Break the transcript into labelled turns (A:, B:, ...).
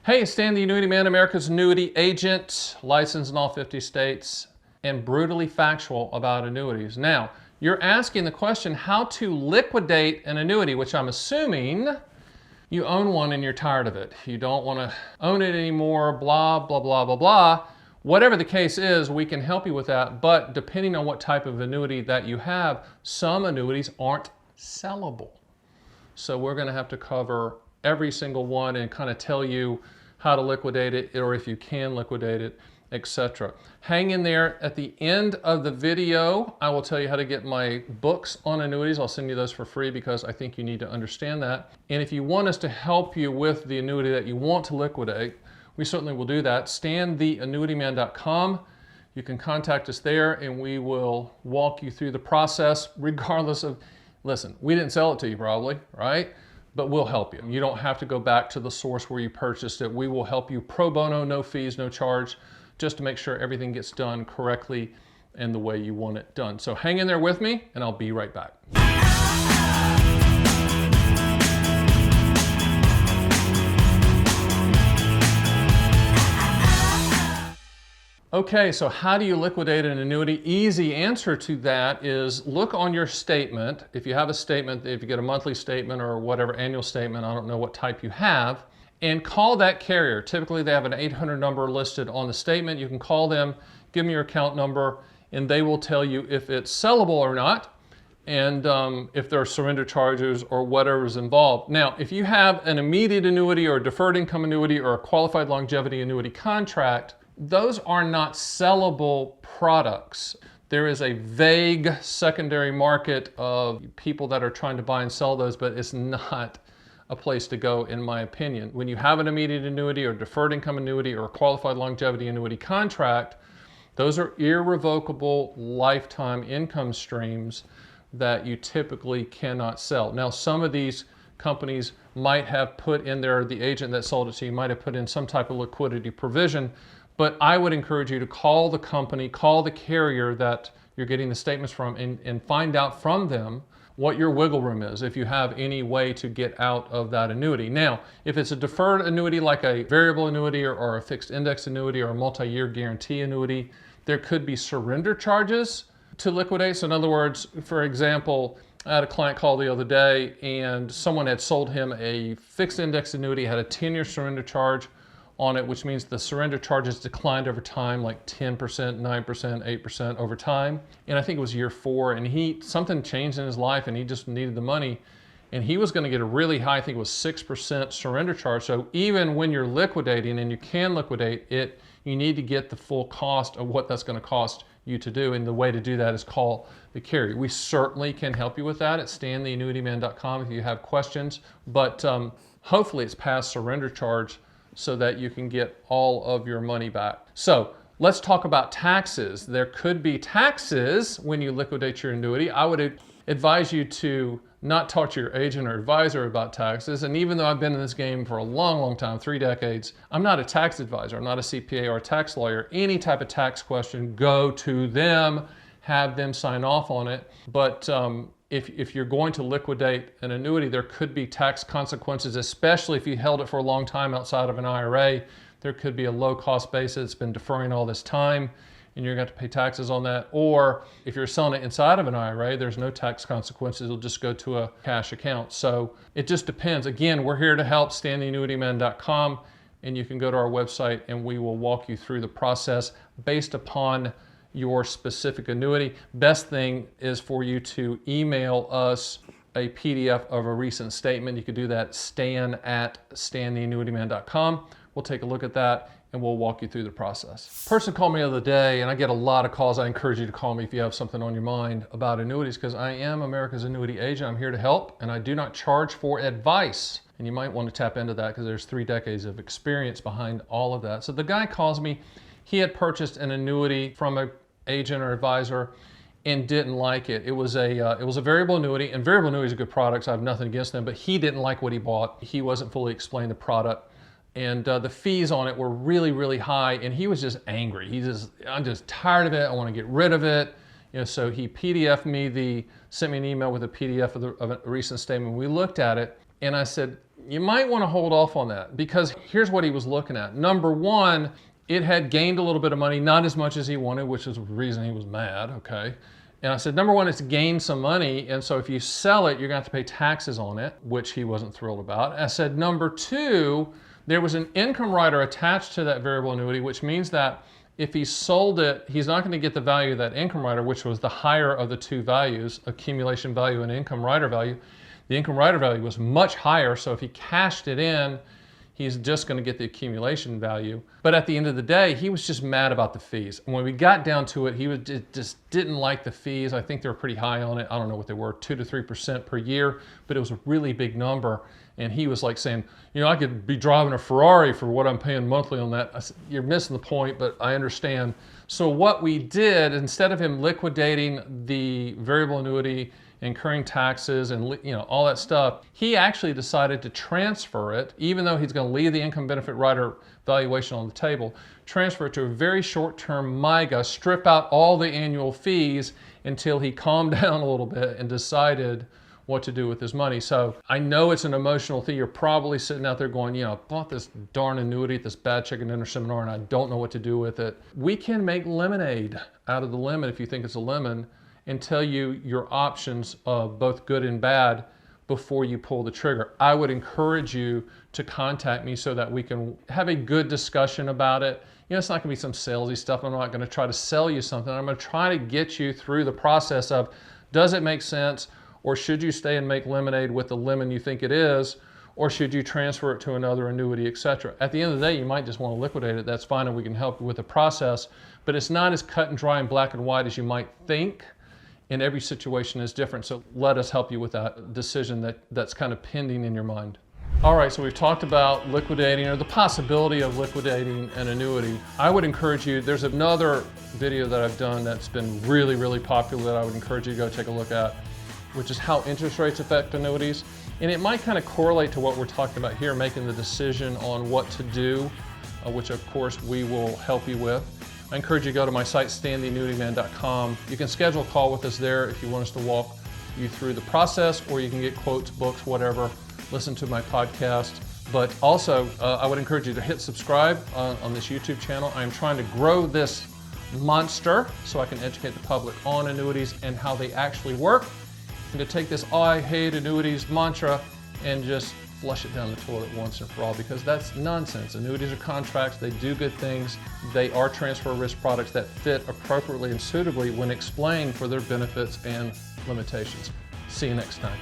A: Hey, Stan the Annuity Man, America's annuity agent, licensed in all 50 states, and brutally factual about annuities. Now, you're asking the question how to liquidate an annuity, which I'm assuming you own one and you're tired of it. You don't want to own it anymore, blah, blah, blah, blah, blah. Whatever the case is, we can help you with that, but depending on what type of annuity that you have, some annuities aren't sellable. So we're going to have to cover every single one and kind of tell you how to liquidate it, or if you can liquidate it, etc. Hang in there. At the end of the video, I will tell you how to get my books on annuities. I'll send you those for free because I think you need to understand that. And if you want us to help you with the annuity that you want to liquidate, we certainly will do that. StanTheAnnuityMan.com. You can contact us there and we will walk you through the process regardless of, listen, we didn't sell it to you probably, right? But we'll help you. You don't have to go back to the source where you purchased it. We will help you pro bono, no fees, no charge, just to make sure everything gets done correctly and the way you want it done. So hang in there with me and I'll be right back. Okay, so how do you liquidate an annuity? Easy answer to that is look on your statement. If you have a statement, if you get a monthly statement or whatever, annual statement, I don't know what type you have, and call that carrier. Typically they have an 800 number listed on the statement. You can call them, give them your account number, and they will tell you if it's sellable or not, and if there are surrender charges or whatever is involved. Now, if you have an immediate annuity or a deferred income annuity or a qualified longevity annuity contract, those are not sellable products. There is a vague secondary market of people that are trying to buy and sell those, but it's not a place to go in my opinion. When you have an immediate annuity or deferred income annuity or a qualified longevity annuity contract, those are irrevocable lifetime income streams that you typically cannot sell. Now, some of these companies might have put in there, the agent that sold it to you might have put in some type of liquidity provision, but I would encourage you to call the company, call the carrier that you're getting the statements from and find out from them what your wiggle room is, if you have any way to get out of that annuity. Now, if it's a deferred annuity like a variable annuity or a fixed index annuity or a multi-year guarantee annuity, there could be surrender charges to liquidate. So in other words, for example, I had a client call the other day and someone had sold him a fixed index annuity, had a 10-year surrender charge on it, which means the surrender charges declined over time, like 10%, 9%, 8% over time. And I think it was year 4, and something changed in his life and he just needed the money. And he was gonna get a really high, I think it was 6% surrender charge. So even when you're liquidating, and you can liquidate it, you need to get the full cost of what that's gonna cost you to do. And the way to do that is call the carrier. We certainly can help you with that at StanTheAnnuityMan.com if you have questions, but hopefully it's past surrender charge so that you can get all of your money back. So let's talk about taxes. There could be taxes when you liquidate your annuity. I would advise you to not talk to your agent or advisor about taxes. And even though I've been in this game for a long, long time, 3 decades, I'm not a tax advisor. I'm not a CPA or a tax lawyer. Any type of tax question, go to them, have them sign off on it. But if you're going to liquidate an annuity, there could be tax consequences, especially if you held it for a long time outside of an IRA. There could be a low cost basis. It's been deferring all this time and you're going to pay taxes on that. Or if you're selling it inside of an IRA, there's no tax consequences. It'll just go to a cash account. So it just depends. Again, we're here to help, StanTheAnnuityMan.com, and you can go to our website and we will walk you through the process based upon your specific annuity. Best thing is for you to email us a PDF of a recent statement. You could do that, stan@StanTheAnnuityMan.com. We'll take a look at that and we'll walk you through the process. Person called me the other day, and I get a lot of calls. I encourage you to call me if you have something on your mind about annuities, because I am America's annuity agent. I'm here to help, and I do not charge for advice. And you might want to tap into that because there's 3 decades of experience behind all of that. So the guy calls me, he had purchased an annuity from an agent or advisor and didn't like it. It was a variable annuity, and variable annuities are good products. I have nothing against them, but he didn't like what he bought. He wasn't fully explained the product, and the fees on it were really, really high, and he was just angry. I'm just tired of it. I want to get rid of it. You know, so he sent me an email with a PDF of a recent statement. We looked at it, and I said, you might want to hold off on that, because here's what he was looking at. Number one, it had gained a little bit of money, not as much as he wanted, which is the reason he was mad, okay? And I said, number one, it's gained some money, and so if you sell it, you're gonna have to pay taxes on it, which he wasn't thrilled about. I said, number two, there was an income rider attached to that variable annuity, which means that if he sold it, he's not gonna get the value of that income rider, which was the higher of the two values, accumulation value and income rider value. The income rider value was much higher, so if he cashed it in, he's just going to get the accumulation value. But at the end of the day, he was just mad about the fees. And when we got down to it, he just didn't like the fees. I think they were pretty high on it. I don't know what they were, 2 to 3% per year, but it was a really big number. And he was like saying, you know, I could be driving a Ferrari for what I'm paying monthly on that. I said, you're missing the point, but I understand. So what we did, instead of him liquidating the variable annuity, incurring taxes and all that stuff, he actually decided to transfer it, even though he's going to leave the income benefit rider valuation on the table, transfer it to a very short-term MIGA, strip out all the annual fees until he calmed down a little bit and decided what to do with his money. So I know it's an emotional thing. You're probably sitting out there going, I bought this darn annuity at this bad chicken dinner seminar and I don't know what to do with it. We can make lemonade out of the lemon if you think it's a lemon, and tell you your options of both good and bad before you pull the trigger. I would encourage you to contact me so that we can have a good discussion about it. It's not gonna be some salesy stuff. I'm not gonna try to sell you something. I'm gonna try to get you through the process of, does it make sense? Or should you stay and make lemonade with the lemon you think it is? Or should you transfer it to another annuity, etc.? At the end of the day, you might just want to liquidate it. That's fine, and we can help you with the process, but it's not as cut and dry and black and white as you might think. And every situation is different, so let us help you with that decision that's kind of pending in your mind. All right, so we've talked about liquidating, or the possibility of liquidating an annuity. I would encourage you, there's another video that I've done that's been really, really popular that I would encourage you to go take a look at, which is how interest rates affect annuities. And it might kind of correlate to what we're talking about here, making the decision on what to do, which of course we will help you with. I encourage you to go to my site, StanTheAnnuityMan.com. You can schedule a call with us there if you want us to walk you through the process, or you can get quotes, books, whatever, listen to my podcast. But also, I would encourage you to hit subscribe on this YouTube channel. I'm trying to grow this monster so I can educate the public on annuities and how they actually work, and to take this I hate annuities mantra and just flush it down the toilet once and for all, because that's nonsense. Annuities are contracts, they do good things, they are transfer risk products that fit appropriately and suitably when explained for their benefits and limitations. See you next time.